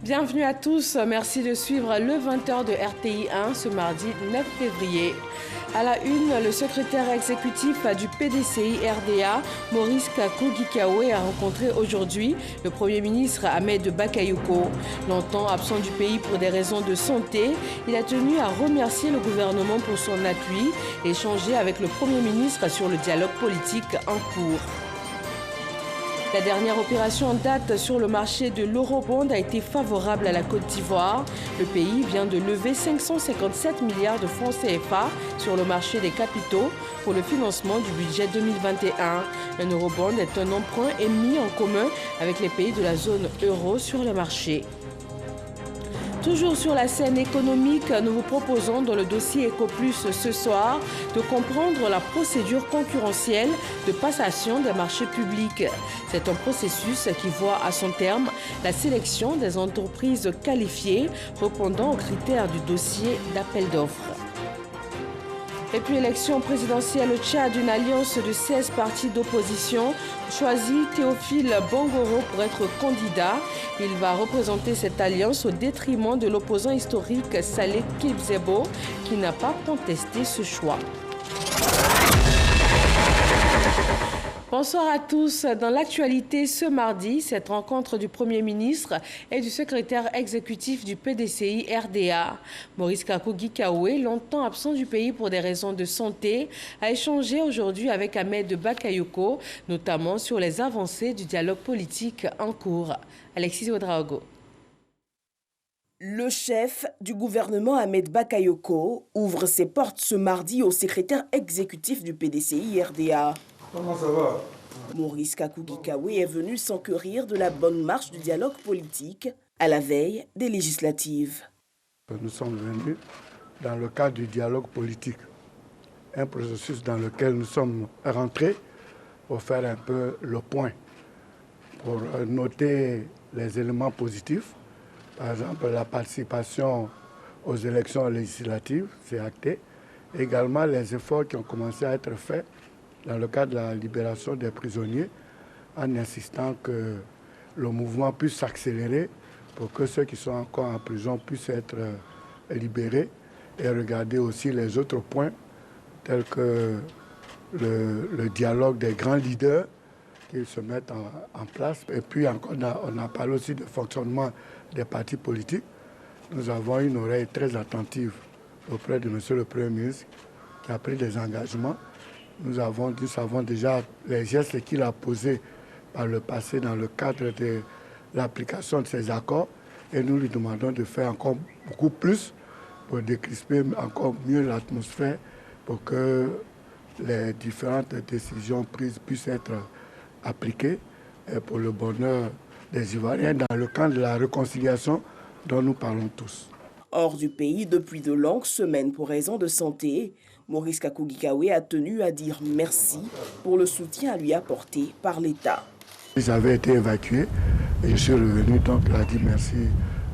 Bienvenue à tous, merci de suivre le 20h de RTI 1 ce mardi 9 février. À la une, le secrétaire exécutif du PDCI RDA, Maurice Kakou-Gikawe, a rencontré aujourd'hui le Premier ministre Ahmed Bakayoko. Longtemps absent du pays pour des raisons de santé, il a tenu à remercier le gouvernement pour son appui et échanger avec le Premier ministre sur le dialogue politique en cours. La dernière opération en date sur le marché de l'eurobond a été favorable à la Côte d'Ivoire. Le pays vient de lever 557 milliards de francs CFA sur le marché des capitaux pour le financement du budget 2021. Un eurobond est un emprunt émis en commun avec les pays de la zone euro sur le marché. Toujours sur la scène économique, nous vous proposons dans le dossier EcoPlus ce soir de comprendre la procédure concurrentielle de passation des marchés publics. C'est un processus qui voit à son terme la sélection des entreprises qualifiées répondant aux critères du dossier d'appel d'offres. Et puis élection présidentielle au Tchad, une alliance de 16 partis d'opposition choisit Théophile Bongoro pour être candidat. Il va représenter cette alliance au détriment de l'opposant historique Saleh Kebzebo qui n'a pas contesté ce choix. Bonsoir à tous. Dans l'actualité ce mardi, cette rencontre du Premier ministre et du secrétaire exécutif du PDCI RDA. Maurice Kakou-Gikawe, longtemps absent du pays pour des raisons de santé, a échangé aujourd'hui avec Ahmed Bakayoko, notamment sur les avancées du dialogue politique en cours. Alexis Ouedraogo. Le chef du gouvernement Ahmed Bakayoko ouvre ses portes ce mardi au secrétaire exécutif du PDCI RDA. Comment ça va? Maurice Kakou-Gikawe est venu s'enquérir de la bonne marche du dialogue politique à la veille des législatives. Nous sommes venus dans le cadre du dialogue politique, un processus dans lequel nous sommes rentrés pour faire un peu le point, pour noter les éléments positifs. Par exemple, la participation aux élections législatives, c'est acté. Également, les efforts qui ont commencé à être faits dans le cadre de la libération des prisonniers, en insistant que le mouvement puisse s'accélérer pour que ceux qui sont encore en prison puissent être libérés, et regarder aussi les autres points tels que le dialogue des grands leaders qui se mettent en place. Et puis encore, on a parlé aussi du fonctionnement des partis politiques. Nous avons une oreille très attentive auprès de M. le Premier ministre qui a pris des engagements. Nous savons déjà les gestes qu'il a posés par le passé dans le cadre de l'application de ces accords et nous lui demandons de faire encore beaucoup plus pour décrisper encore mieux l'atmosphère pour que les différentes décisions prises puissent être appliquées pour le bonheur des Ivoiriens dans le cadre de la réconciliation dont nous parlons tous. Hors du pays depuis de longues semaines pour raisons de santé, Maurice Kakou-Gikawe a tenu à dire merci pour le soutien à lui apporté par l'État. J'avais été évacué et je suis revenu, donc il a dit merci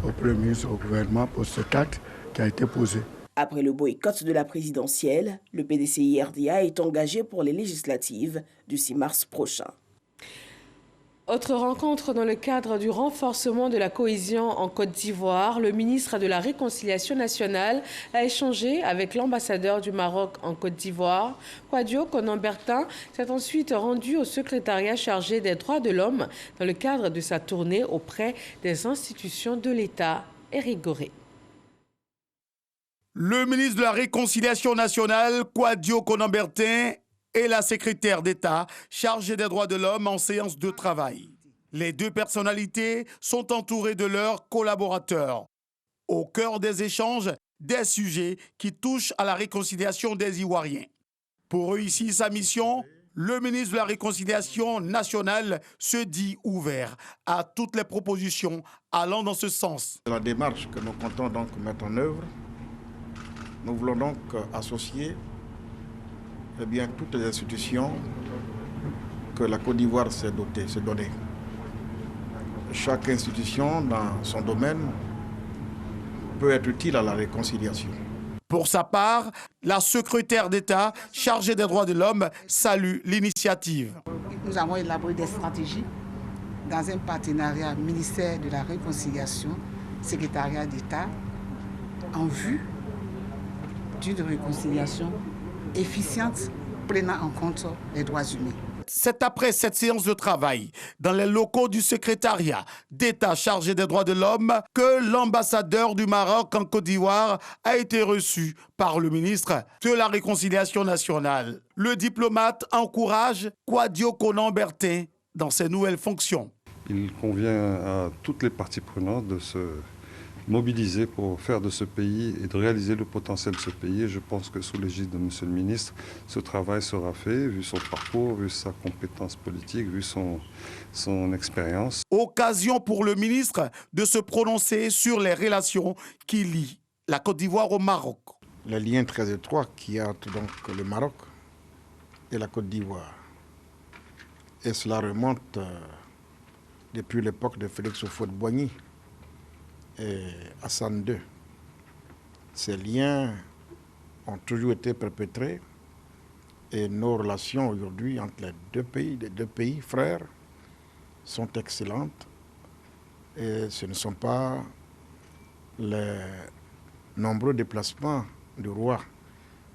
au Premier ministre, au gouvernement pour cet acte qui a été posé. Après le boycott de la présidentielle, le PDCI RDA est engagé pour les législatives du 6 mars prochain. Autre rencontre dans le cadre du renforcement de la cohésion en Côte d'Ivoire. Le ministre de la Réconciliation nationale a échangé avec l'ambassadeur du Maroc en Côte d'Ivoire. Kwadio Konan-Bertin s'est ensuite rendu au secrétariat chargé des droits de l'homme dans le cadre de sa tournée auprès des institutions de l'État. Éric Goré. Le ministre de la Réconciliation nationale, Kwadio Konan-Bertin, et la secrétaire d'État chargée des droits de l'homme en séance de travail. Les deux personnalités sont entourées de leurs collaborateurs. Au cœur des échanges, des sujets qui touchent à la réconciliation des Ivoiriens. Pour réussir sa mission, le ministre de la Réconciliation nationale se dit ouvert à toutes les propositions allant dans ce sens. La démarche que nous comptons donc mettre en œuvre, nous voulons donc associer toutes les institutions que la Côte d'Ivoire s'est donnée. Chaque institution dans son domaine peut être utile à la réconciliation. Pour sa part, la secrétaire d'État chargée des droits de l'homme salue l'initiative. Nous avons élaboré des stratégies dans un partenariat ministère de la Réconciliation secrétariat d'État en vue d'une réconciliation efficiente prenant en compte les droits humains. C'est après cette séance de travail dans les locaux du secrétariat d'État chargé des droits de l'homme que l'ambassadeur du Maroc en Côte d'Ivoire a été reçu par le ministre de la Réconciliation nationale. Le diplomate encourage Kouadio Konan-Bertin dans ses nouvelles fonctions. Il convient à toutes les parties prenantes de se mobiliser pour faire de ce pays et de réaliser le potentiel de ce pays. Et je pense que sous l'égide de M. le ministre, ce travail sera fait, vu son parcours, vu sa compétence politique, vu son expérience. Occasion pour le ministre de se prononcer sur les relations qui lient la Côte d'Ivoire au Maroc. Les liens très étroits qui entre donc le Maroc et la Côte d'Ivoire. Et cela remonte depuis l'époque de Félix Houphouët-Boigny et Hassan II. Ces liens ont toujours été perpétrés et nos relations aujourd'hui entre les deux pays frères sont excellentes et ce ne sont pas les nombreux déplacements du roi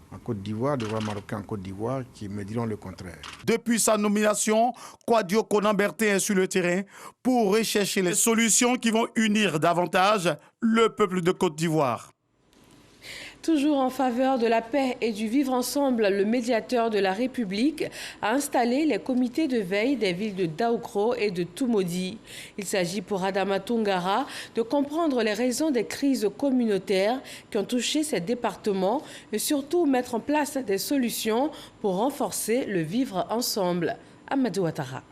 en Côte d'Ivoire, du roi marocain en Côte d'Ivoire qui me diront le contraire. Depuis sa nomination, Kouadio Konan-Bertin est sur le terrain pour rechercher les solutions qui vont unir davantage le peuple de Côte d'Ivoire. Toujours en faveur de la paix et du vivre ensemble, le médiateur de la République a installé les comités de veille des villes de Daoukro et de Toumoudi. Il s'agit pour Adama Toungara de comprendre les raisons des crises communautaires qui ont touché ces départements et surtout mettre en place des solutions pour renforcer le vivre ensemble. Amadou Ouattara.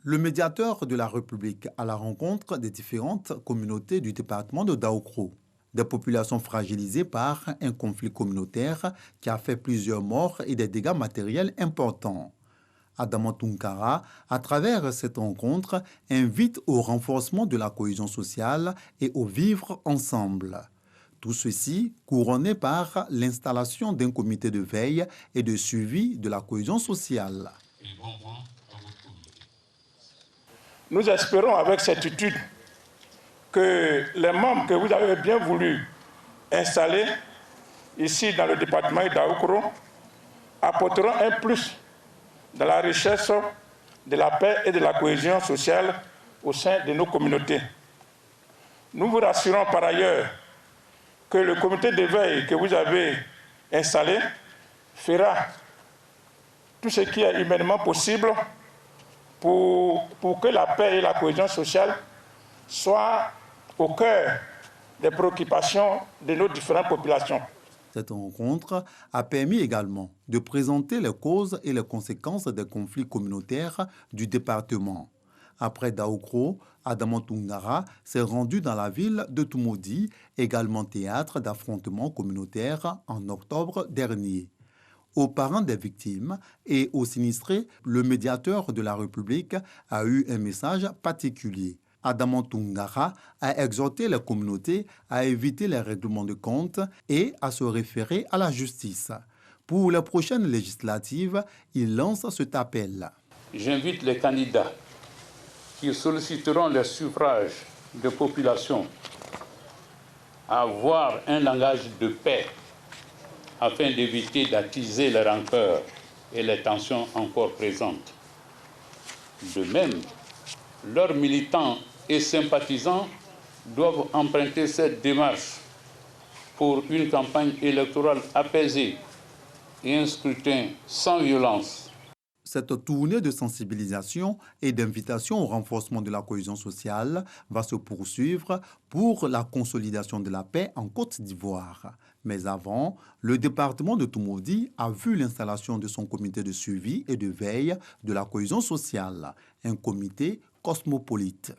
Le médiateur de la République à la rencontre des différentes communautés du département de Daoukro. Des populations fragilisées par un conflit communautaire qui a fait plusieurs morts et des dégâts matériels importants. Adama Toungara, à travers cette rencontre, invite au renforcement de la cohésion sociale et au vivre ensemble. Tout ceci couronné par l'installation d'un comité de veille et de suivi de la cohésion sociale. Nous espérons avec certitude que les membres que vous avez bien voulu installer ici dans le département de Daoukro apporteront un plus dans la recherche de la paix et de la cohésion sociale au sein de nos communautés. Nous vous rassurons par ailleurs que le comité de veille que vous avez installé fera tout ce qui est humainement possible pour que la paix et la cohésion sociale soient au cœur des préoccupations de nos différentes populations. Cette rencontre a permis également de présenter les causes et les conséquences des conflits communautaires du département. Après Daoukro, Adama Toungara s'est rendu dans la ville de Toumoudi, également théâtre d'affrontements communautaires en octobre dernier. Aux parents des victimes et aux sinistrés, le médiateur de la République a eu un message particulier. Adama Toungara a exhorté les communautés à éviter les règlements de compte et à se référer à la justice. Pour les prochaines législatives, il lance cet appel. J'invite les candidats qui solliciteront les suffrages de population à avoir un langage de paix afin d'éviter d'attiser les rancœurs et les tensions encore présentes. De même, leurs militants et sympathisants doivent emprunter cette démarche pour une campagne électorale apaisée et un scrutin sans violence. Cette tournée de sensibilisation et d'invitation au renforcement de la cohésion sociale va se poursuivre pour la consolidation de la paix en Côte d'Ivoire. Mais avant, le département de Toumoudi a vu l'installation de son comité de suivi et de veille de la cohésion sociale, un comité cosmopolite.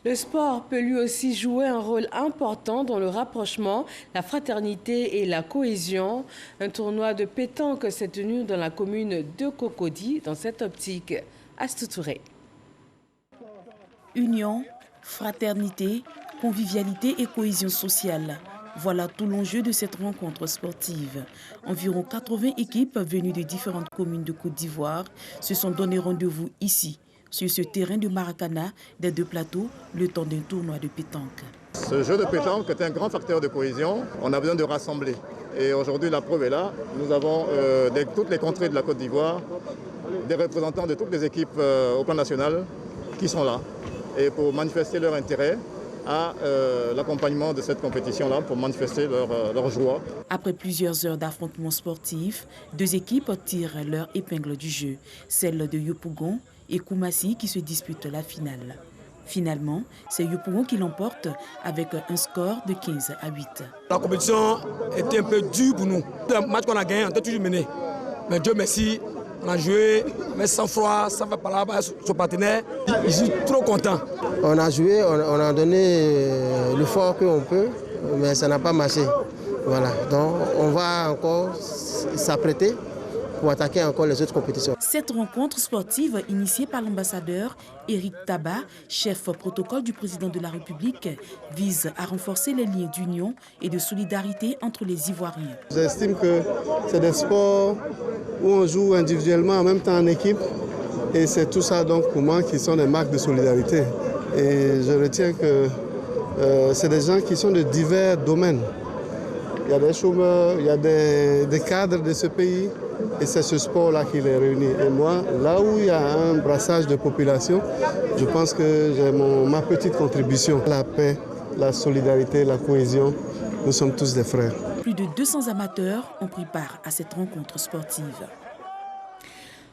Le sport peut lui aussi jouer un rôle important dans le rapprochement, la fraternité et la cohésion. Un tournoi de pétanque s'est tenu dans la commune de Cocody dans cette optique. Astou Touré. Union, fraternité, convivialité et cohésion sociale. Voilà tout l'enjeu de cette rencontre sportive. Environ 80 équipes venues de différentes communes de Côte d'Ivoire se sont donné rendez-vous ici sur ce terrain de Maracana des deux plateaux le temps d'un tournoi de pétanque. Ce jeu de pétanque est un grand facteur de cohésion. On a besoin de rassembler. Et aujourd'hui, la preuve est là. Nous avons de toutes les contrées de la Côte d'Ivoire, des représentants de toutes les équipes au plan national qui sont là et pour manifester leur intérêt à l'accompagnement de cette compétition-là, pour manifester leur joie. Après plusieurs heures d'affrontements sportifs, deux équipes tirent leur épingle du jeu, celle de Yopougon et Koumassi qui se disputent la finale. Finalement, c'est Yopougon qui l'emporte avec un score de 15 à 8. La compétition était un peu dure pour nous. Le match qu'on a gagné, on était toujours mené. Mais Dieu merci, on a joué, mais sans froid, sans faire parler à son partenaire. Je suis trop content. On a joué, on a donné le fort qu'on peut, mais ça n'a pas marché. Voilà, donc on va encore s'apprêter pour attaquer encore les autres compétitions. Cette rencontre sportive initiée par l'ambassadeur Éric Tabat, chef protocole du président de la République, vise à renforcer les liens d'union et de solidarité entre les Ivoiriens. J'estime que c'est des sports où on joue individuellement en même temps en équipe et c'est tout ça donc pour moi qui sont des marques de solidarité. Et je retiens que c'est des gens qui sont de divers domaines. Il y a des chômeurs, il y a des cadres de ce pays. Et c'est ce sport-là qui les réunit. Et moi, là où il y a un brassage de population, je pense que j'ai ma petite contribution. La paix, la solidarité, la cohésion, nous sommes tous des frères. Plus de 200 amateurs ont pris part à cette rencontre sportive.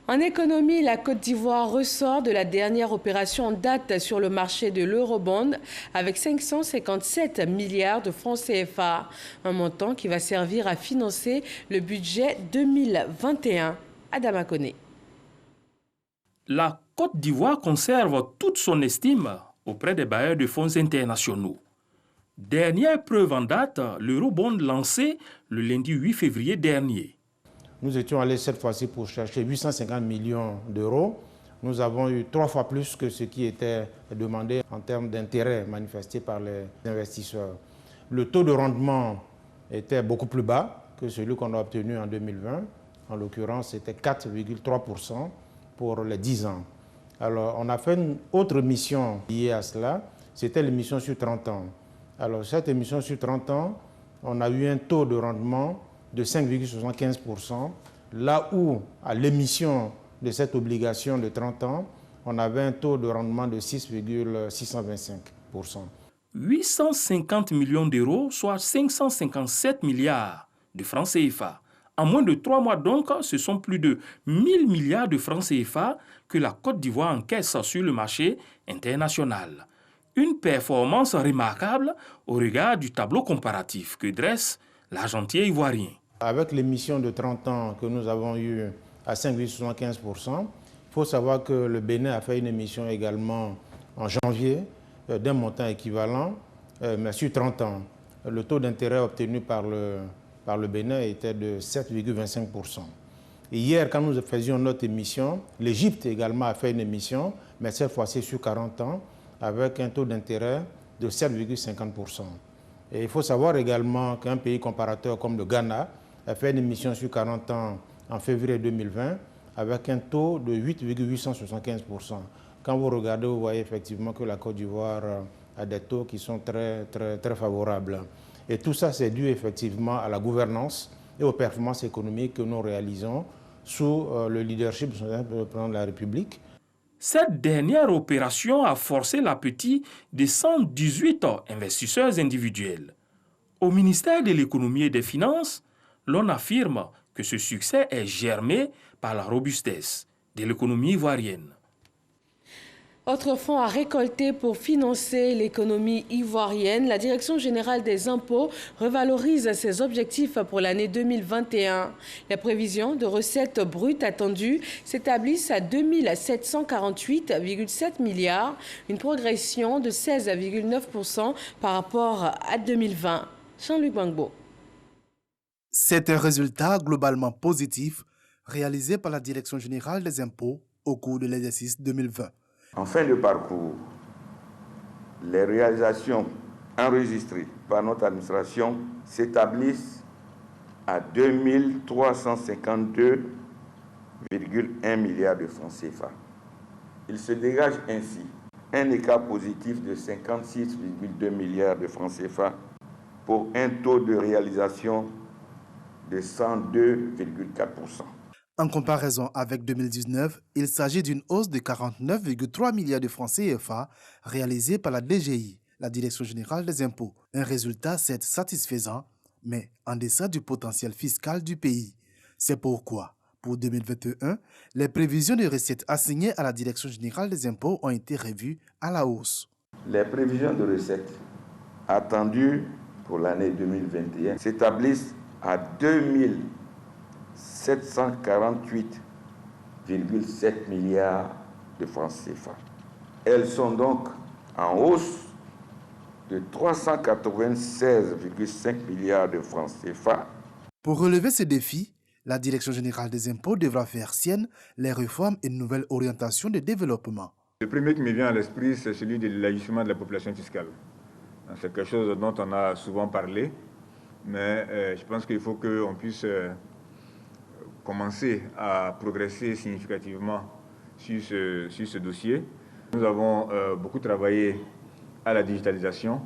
En économie, la Côte d'Ivoire ressort de la dernière opération en date sur le marché de l'eurobond avec 557 milliards de francs CFA, un montant qui va servir à financer le budget 2021. Adama Koné. La Côte d'Ivoire conserve toute son estime auprès des bailleurs de fonds internationaux. Dernière preuve en date, l'eurobond lancé le lundi 8 février dernier. Nous étions allés cette fois-ci pour chercher 850 millions d'euros. Nous avons eu 3 fois plus que ce qui était demandé en termes d'intérêt manifesté par les investisseurs. Le taux de rendement était beaucoup plus bas que celui qu'on a obtenu en 2020. En l'occurrence, c'était 4,3% pour les 10 ans. Alors, on a fait une autre mission liée à cela. C'était l'émission sur 30 ans. Alors, cette émission sur 30 ans, on a eu un taux de rendement de 5,75%, là où, à l'émission de cette obligation de 30 ans, on avait un taux de rendement de 6,625%. 850 millions d'euros, soit 557 milliards de francs CFA. En moins de 3 mois donc, ce sont plus de 1000 milliards de francs CFA que la Côte d'Ivoire encaisse sur le marché international. Une performance remarquable au regard du tableau comparatif que dresse l'argentier ivoirien. Avec l'émission de 30 ans que nous avons eue à 5,75%, il faut savoir que le Bénin a fait une émission également en janvier d'un montant équivalent, mais sur 30 ans. Le taux d'intérêt obtenu par le Bénin était de 7,25%. Et hier, quand nous faisions notre émission, l'Égypte également a fait une émission, mais cette fois-ci sur 40 ans, avec un taux d'intérêt de 7,50%. Et il faut savoir également qu'un pays comparateur comme le Ghana a fait une émission sur 40 ans en février 2020 avec un taux de 8,875%. Quand vous regardez, vous voyez effectivement que la Côte d'Ivoire a des taux qui sont très favorables. Et tout ça, c'est dû effectivement à la gouvernance et aux performances économiques que nous réalisons sous le leadership du président de la République. Cette dernière opération a forcé l'appétit de 118 investisseurs individuels. Au ministère de l'Économie et des Finances, l'on affirme que ce succès est germé par la robustesse de l'économie ivoirienne. Autre fonds à récolter pour financer l'économie ivoirienne, la Direction générale des impôts revalorise ses objectifs pour l'année 2021. Les prévisions de recettes brutes attendues s'établissent à 2748,7 milliards, une progression de 16,9% par rapport à 2020. Jean-Luc Gbangbo. C'est un résultat globalement positif réalisé par la Direction générale des impôts au cours de l'exercice 2020. En fin de parcours, les réalisations enregistrées par notre administration s'établissent à 2352,1 milliards de francs CFA. Il se dégage ainsi un écart positif de 56,2 milliards de francs CFA pour un taux de réalisation de 102,4%. En comparaison avec 2019, il s'agit d'une hausse de 49,3 milliards de francs CFA réalisée par la DGI, la Direction générale des impôts. Un résultat certes satisfaisant, mais en deçà du potentiel fiscal du pays. C'est pourquoi, pour 2021, les prévisions de recettes assignées à la Direction générale des impôts ont été revues à la hausse. Les prévisions de recettes attendues pour l'année 2021 s'établissent à 2748,7 milliards de francs CFA. Elles sont donc en hausse de 396,5 milliards de francs CFA. Pour relever ce défi, la Direction générale des impôts devra faire sienne les réformes et nouvelles orientations de développement. Le premier qui me vient à l'esprit, c'est celui de l'ajustement de la population fiscale. C'est quelque chose dont on a souvent parlé, mais je pense qu'il faut qu'on puisse commencer à progresser significativement sur ce dossier. Nous avons beaucoup travaillé à la digitalisation,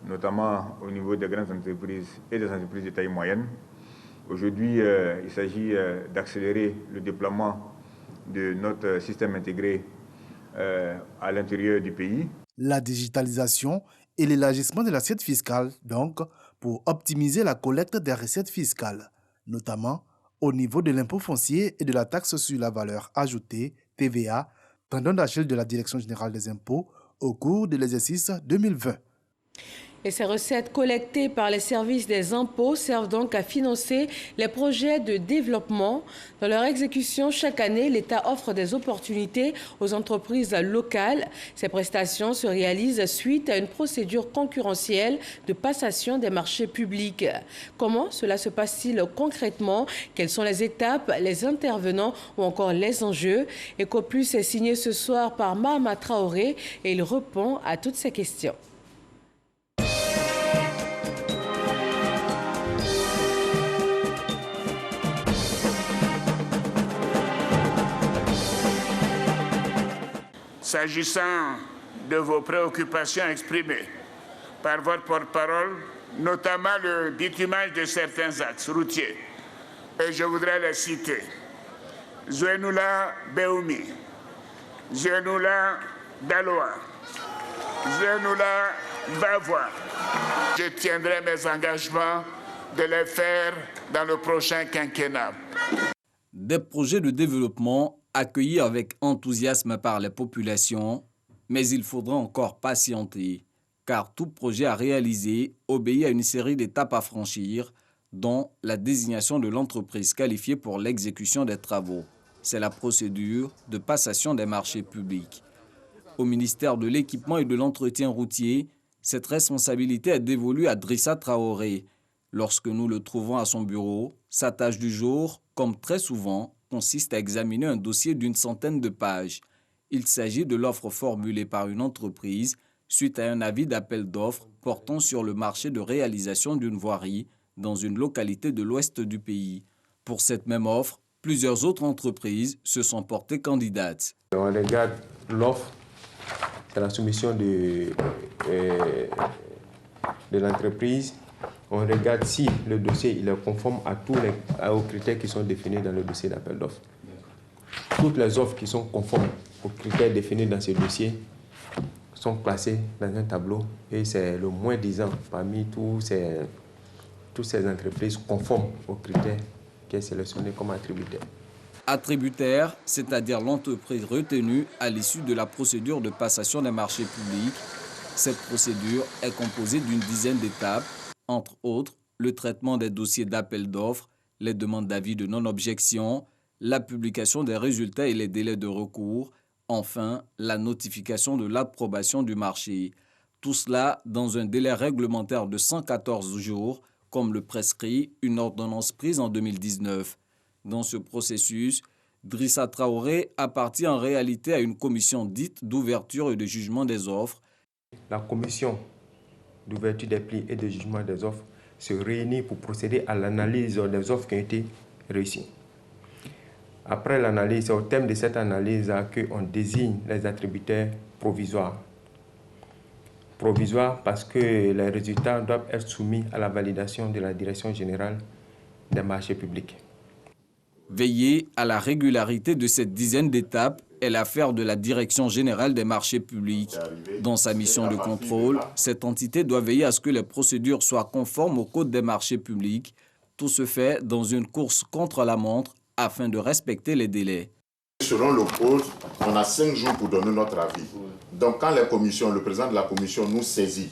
notamment au niveau des grandes entreprises et des entreprises de taille moyenne. Aujourd'hui, il s'agit d'accélérer le déploiement de notre système intégré à l'intérieur du pays. La digitalisation et l'élargissement de l'assiette fiscale, donc, pour optimiser la collecte des recettes fiscales, notamment au niveau de l'impôt foncier et de la taxe sur la valeur ajoutée, TVA, tendon d'Achille de la Direction générale des impôts au cours de l'exercice 2020. Et ces recettes collectées par les services des impôts servent donc à financer les projets de développement. Dans leur exécution, chaque année, l'État offre des opportunités aux entreprises locales. Ces prestations se réalisent suite à une procédure concurrentielle de passation des marchés publics. Comment cela se passe-t-il concrètement? Quelles sont les étapes, les intervenants ou encore les enjeux? EcoPlus est signé ce soir par Mahama Traoré et il répond à toutes ces questions. S'agissant de vos préoccupations exprimées par votre porte-parole, notamment le bitumage de certains axes routiers, et je voudrais les citer. Zouenoula-Beoumi, Zouenoula-Daloa, Zouenoula-Bavois. Je tiendrai mes engagements de les faire dans le prochain quinquennat. Des projets de développement accueillis avec enthousiasme par les populations, mais il faudra encore patienter, car tout projet à réaliser obéit à une série d'étapes à franchir, dont la désignation de l'entreprise qualifiée pour l'exécution des travaux. C'est la procédure de passation des marchés publics. Au ministère de l'Équipement et de l'Entretien routier, cette responsabilité est dévolue à Drissa Traoré. Lorsque nous le trouvons à son bureau, sa tâche du jour, comme très souvent, consiste à examiner un dossier d'une centaine de pages. Il s'agit de l'offre formulée par une entreprise suite à un avis d'appel d'offres portant sur le marché de réalisation d'une voirie dans une localité de l'ouest du pays. Pour cette même offre, plusieurs autres entreprises se sont portées candidates. On regarde l'offre, c'est la soumission de l'entreprise. On regarde si le dossier il est conforme aux critères qui sont définis dans le dossier d'appel d'offres. Toutes les offres qui sont conformes aux critères définis dans ce dossier sont classées dans un tableau et c'est le moins disant parmi toutes ces entreprises conformes aux critères qui est sélectionné comme attributaire. Attributaire, c'est-à-dire l'entreprise retenue à l'issue de la procédure de passation des marchés publics. Cette procédure est composée d'une dizaine d'étapes. Entre autres, le traitement des dossiers d'appel d'offres, les demandes d'avis de non-objection, la publication des résultats et les délais de recours, enfin, la notification de l'approbation du marché. Tout cela dans un délai réglementaire de 114 jours, comme le prescrit une ordonnance prise en 2019. Dans ce processus, Drissa Traoré appartient en réalité à une commission dite d'ouverture et de jugement des offres. La commission d'ouverture des plis et de jugement des offres se réunit pour procéder à l'analyse des offres qui ont été réussies. Après l'analyse, c'est au terme de cette analyse qu'on désigne les attributaires provisoires. Provisoires parce que les résultats doivent être soumis à la validation de la Direction générale des marchés publics. Veiller à la régularité de cette dizaine d'étapes est l'affaire de la Direction générale des marchés publics. Dans sa mission de contrôle, cette entité doit veiller à ce que les procédures soient conformes au Code des marchés publics. Tout se fait dans une course contre la montre afin de respecter les délais. Selon le Code, on a 5 jours pour donner notre avis. Donc quand le président de la commission nous saisit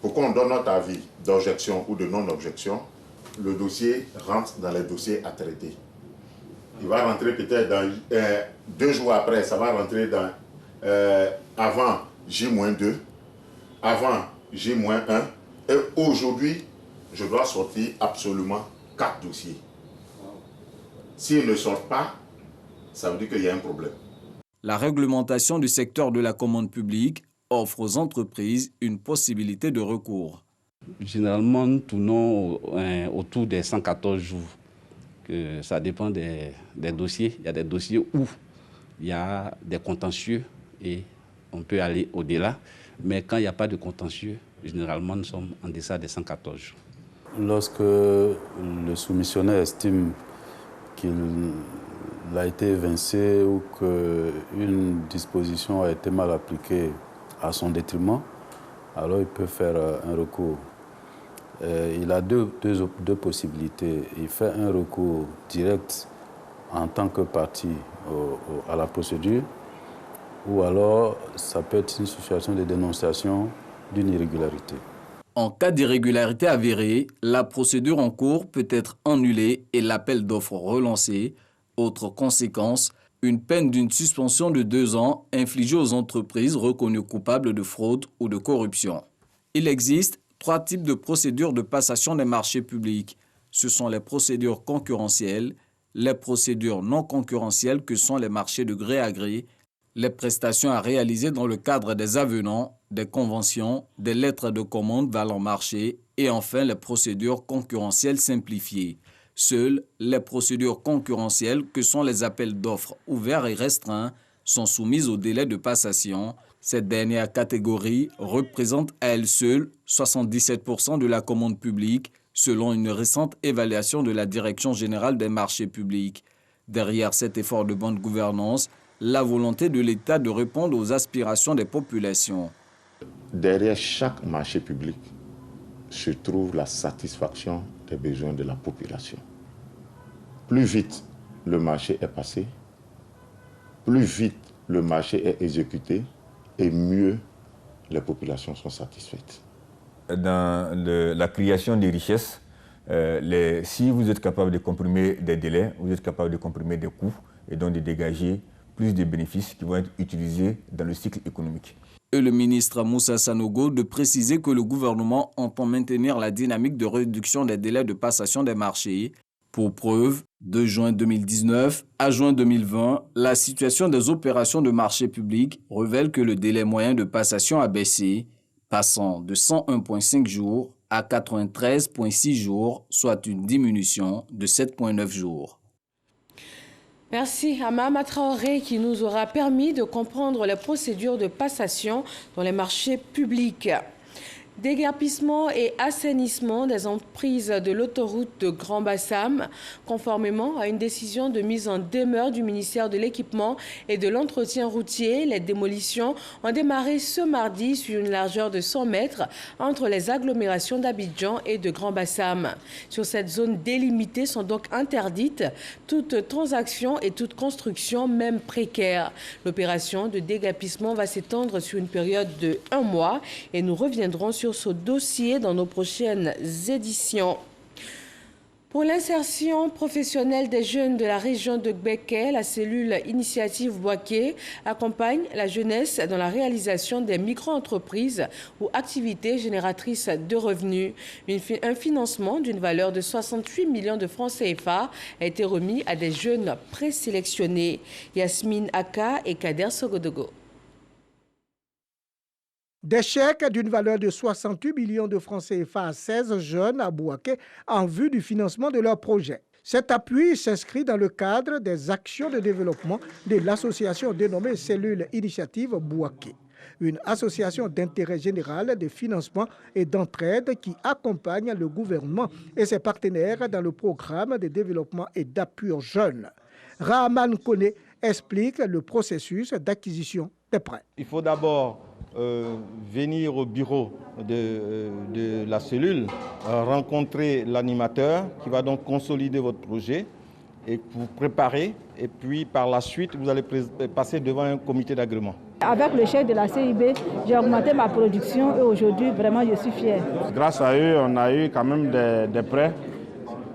pour qu'on donne notre avis d'objection ou de non-objection, le dossier rentre dans les dossiers à traiter. Il va rentrer peut-être dans 2 jours après, ça va rentrer dans avant J-2, avant J-1, et aujourd'hui, je dois sortir absolument 4 dossiers. S'ils ne sortent pas, ça veut dire qu'il y a un problème. La réglementation du secteur de la commande publique offre aux entreprises une possibilité de recours. Généralement, nous tournons autour des 114 jours. Ça dépend des dossiers. Il y a des dossiers où il y a des contentieux et on peut aller au-delà. Mais quand il n'y a pas de contentieux, généralement, nous sommes en deçà des 114 jours. Lorsque le soumissionnaire estime qu'il a été évincé ou qu'une disposition a été mal appliquée à son détriment, alors il peut faire un recours. Il a deux possibilités. Il fait un recours direct en tant que partie à la procédure, ou alors ça peut être une situation de dénonciation d'une irrégularité. En cas d'irrégularité avérée, la procédure en cours peut être annulée et l'appel d'offres relancé. Autre conséquence, une peine d'une suspension de 2 ans infligée aux entreprises reconnues coupables de fraude ou de corruption. Il existe 3 types de procédures de passation des marchés publics. Ce sont les procédures concurrentielles, les procédures non concurrentielles que sont les marchés de gré à gré, les prestations à réaliser dans le cadre des avenants, des conventions, des lettres de commande valant marché et enfin les procédures concurrentielles simplifiées. Seules les procédures concurrentielles, que sont les appels d'offres ouverts et restreints, sont soumises au délai de passation. Cette dernière catégorie représente à elle seule 77% de la commande publique, selon une récente évaluation de la Direction générale des marchés publics. Derrière cet effort de bonne gouvernance, la volonté de l'État de répondre aux aspirations des populations. Derrière chaque marché public se trouve la satisfaction des besoins de la population. Plus vite le marché est passé, plus vite le marché est exécuté et mieux les populations sont satisfaites. Dans la création des richesses, si vous êtes capable de comprimer des délais, vous êtes capable de comprimer des coûts et donc de dégager plus de bénéfices qui vont être utilisés dans le cycle économique. Et le ministre Moussa Sanogo de préciser que le gouvernement entend maintenir la dynamique de réduction des délais de passation des marchés. Pour preuve, de juin 2019 à juin 2020, la situation des opérations de marché public révèle que le délai moyen de passation a baissé, passant de 101,5 jours à 93,6 jours, soit une diminution de 7,9 jours. Merci à Mahama Traoré qui nous aura permis de comprendre les procédures de passation dans les marchés publics. Déguerpissement et assainissement des emprises de l'autoroute de Grand Bassam, conformément à une décision de mise en demeure du ministère de l'Équipement et de l'Entretien routier. Les démolitions ont démarré ce mardi sur une largeur de 100 mètres entre les agglomérations d'Abidjan et de Grand Bassam. Sur cette zone délimitée sont donc interdites toute transaction et toute construction, même précaire. L'opération de déguerpissement va s'étendre sur une période de 1 mois et nous reviendrons sur ce dossier dans nos prochaines éditions. Pour l'insertion professionnelle des jeunes de la région de Gbeke, la cellule Initiative Boaké accompagne la jeunesse dans la réalisation des micro-entreprises ou activités génératrices de revenus. Un financement d'une valeur de 68 millions de francs CFA a été remis à des jeunes présélectionnés. Yasmine Aka et Kader Sogodogo. Des chèques d'une valeur de 68 millions de francs CFA à 16 jeunes à Bouaké en vue du financement de leur projet. Cet appui s'inscrit dans le cadre des actions de développement de l'association dénommée Cellule Initiative Bouaké, une association d'intérêt général de financement et d'entraide qui accompagne le gouvernement et ses partenaires dans le programme de développement et d'appui aux jeunes. Rahman Kone explique le processus d'acquisition des prêts. Il faut d'abord venir au bureau de la cellule, rencontrer l'animateur qui va donc consolider votre projet et vous préparer. Et puis par la suite, vous allez passer devant un comité d'agrément. Avec le chef de la CIB, j'ai augmenté ma production et aujourd'hui, vraiment, je suis fier. Grâce à eux, on a eu quand même des prêts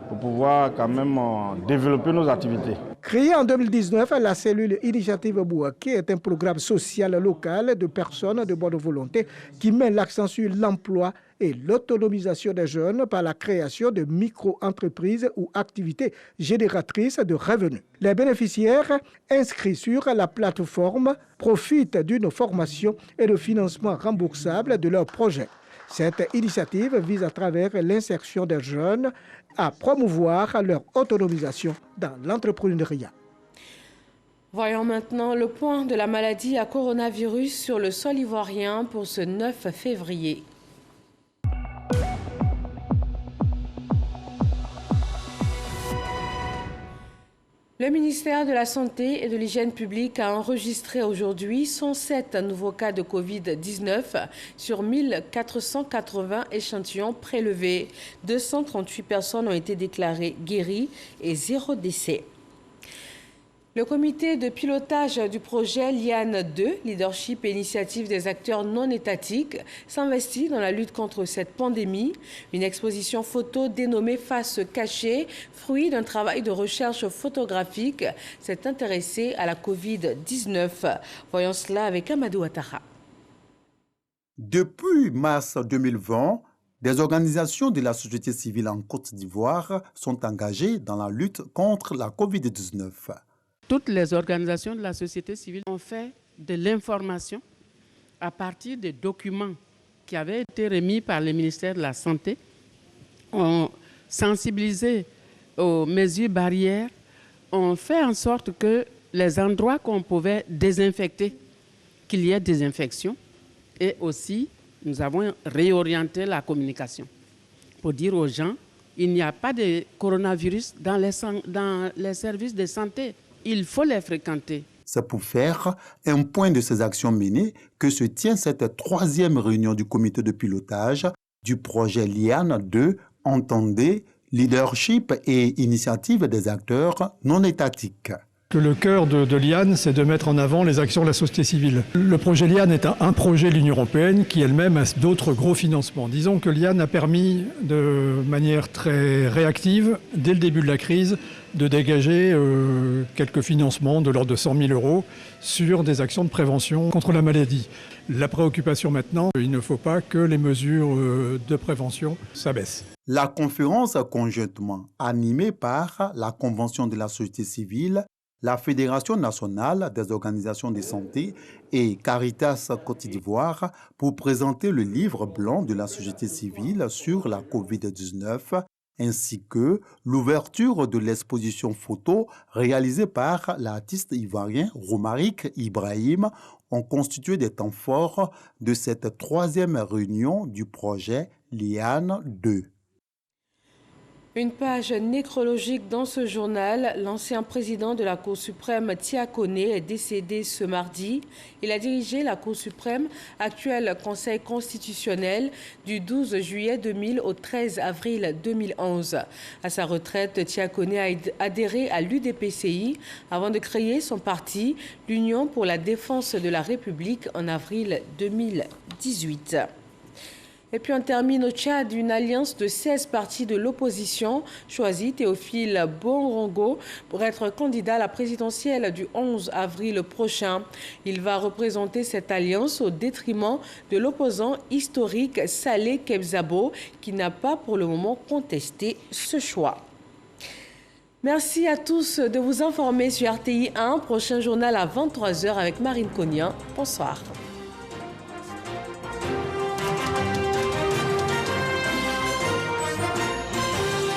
pour pouvoir quand même développer nos activités. Créée en 2019, la cellule Initiative Bouaké est un programme social local de personnes de bonne volonté qui met l'accent sur l'emploi et l'autonomisation des jeunes par la création de micro-entreprises ou activités génératrices de revenus. Les bénéficiaires inscrits sur la plateforme profitent d'une formation et de financement remboursable de leur projet. Cette initiative vise à travers l'insertion des jeunes à promouvoir leur autonomisation dans l'entrepreneuriat. Voyons maintenant le point de la maladie à coronavirus sur le sol ivoirien pour ce 9 février. Le ministère de la Santé et de l'Hygiène publique a enregistré aujourd'hui 107 nouveaux cas de Covid-19 sur 1480 échantillons prélevés. 238 personnes ont été déclarées guéries et 0 décès. Le comité de pilotage du projet Liane 2, leadership et initiative des acteurs non étatiques, s'investit dans la lutte contre cette pandémie. Une exposition photo dénommée Face cachée, fruit d'un travail de recherche photographique, s'est intéressée à la Covid-19. Voyons cela avec Amadou Ouattara. Depuis mars 2020, des organisations de la société civile en Côte d'Ivoire sont engagées dans la lutte contre la Covid-19. Toutes les organisations de la société civile ont fait de l'information à partir des documents qui avaient été remis par le ministère de la Santé, ont sensibilisé aux mesures barrières, ont fait en sorte que les endroits qu'on pouvait désinfecter, qu'il y ait désinfection, et aussi nous avons réorienté la communication pour dire aux gens il n'y a pas de coronavirus dans les services de santé. Il faut les fréquenter. C'est pour faire un point de ces actions menées que se tient cette troisième réunion du comité de pilotage du projet Liane 2, entendez leadership et initiative des acteurs non étatiques. Que le cœur de Liane, c'est de mettre en avant les actions de la société civile. Le projet Liane est un projet de l'Union européenne qui elle-même a d'autres gros financements. Disons que Liane a permis de manière très réactive, dès le début de la crise, de dégager quelques financements de l'ordre de 100 000 € sur des actions de prévention contre la maladie. La préoccupation maintenant, il ne faut pas que les mesures de prévention s'abaissent. La conférence conjointement animée par la Convention de la société civile, la Fédération nationale des organisations de santé et Caritas Côte d'Ivoire pour présenter le livre blanc de la société civile sur la Covid-19 ainsi que l'ouverture de l'exposition photo réalisée par l'artiste ivoirien Romaric Ibrahim ont constitué des temps forts de cette troisième réunion du projet Liane 2. Une page nécrologique dans ce journal. L'ancien président de la Cour suprême, Tia Kone, est décédé ce mardi. Il a dirigé la Cour suprême, actuel Conseil constitutionnel, du 12 juillet 2000 au 13 avril 2011. À sa retraite, Tia Kone a adhéré à l'UDPCI avant de créer son parti, l'Union pour la défense de la République, en avril 2018. Et puis on termine au Tchad, une alliance de 16 partis de l'opposition choisit Théophile Bonrongo pour être candidat à la présidentielle du 11 avril prochain. Il va représenter cette alliance au détriment de l'opposant historique Saleh Kebzabo qui n'a pas pour le moment contesté ce choix. Merci à tous de vous informer sur RTI 1. Prochain journal à 23h avec Marine Cognan. Bonsoir.